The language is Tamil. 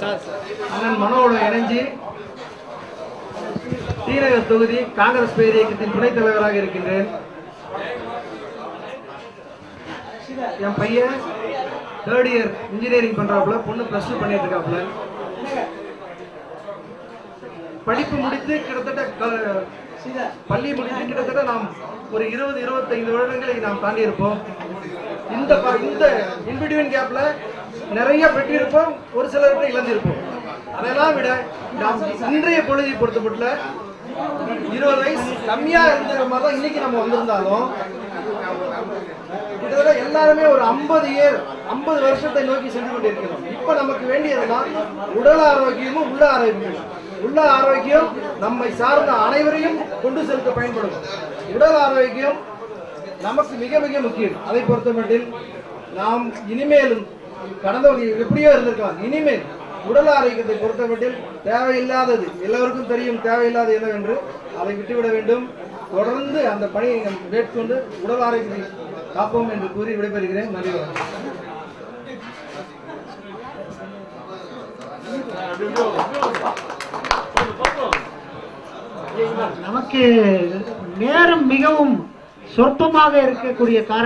அண்ணன் மனோவோட இணைஞ்சு தீநகர் தொகுதி காங்கிரஸ் பேர் இயக்கத்தின் துணைத் தலைவராக இருக்கின்றேன். என் பையன் 3rd இயர் இன்ஜினியரிங் பண்றாப்புல, பொண்ணு +2 பண்ணிட்டு இருக்காப்புல. படிப்பு முடித்து கிட்டத்தட்ட பள்ளி முடித்து கிட்டத்தட்ட நாம் ஒரு 20-25 வருடங்களை நாம் தாண்டி இருப்போம். இந்த இன்பிட்வீன் கேப்ல நிறைய பெற்றிருப்போம், ஒரு சிலர்கிட்ட இழந்திருப்போம். அதெல்லாம் விட நாம் இன்றைய பொழுதை பொறுத்தப்பட்ட 20 வயசு கம்மியா இருந்த மாதிரி தான் இன்னைக்கு நம்ம வந்திருந்தாலும் கிட்டத்தட்ட எல்லாருமே ஒரு 50 வருஷத்தை நோக்கி சென்று கொண்டிருக்கிறோம். இப்ப நமக்கு வேண்டியதெல்லாம் உடல் ஆரோக்கியமும் உள்ள ஆரோக்கியமும். உள்ள ஆரோக்கியம் நம்மை சார்ந்த அனைவரையும் கொண்டு செலுத்த பயன்படும். உடல் ஆரோக்கியம் நமக்கு மிக மிக முக்கியம். அதை பொறுத்தமட்டில் நாம் இனிமேலும் கடந்தவங்க எப்படியோ இருந்திருக்கலாம், இனிமேல் உடல் ஆரோக்கியத்தை பொறுத்தமட்டில் தேவையில்லாதது எல்லோருக்கும் தெரியும், தேவையில்லாதது என்னவென்று அதை விட்டுவிட வேண்டும். தொடர்ந்து அந்த பணியை மேற்கொண்டு உடல் ஆரோக்கியத்தை காப்போம் என்று கூறி விடைபெறுகிறேன். நன்றி. நமக்கு நேரம் மிகவும் சொற்பமாக இருக்கக்கூடிய காரணம்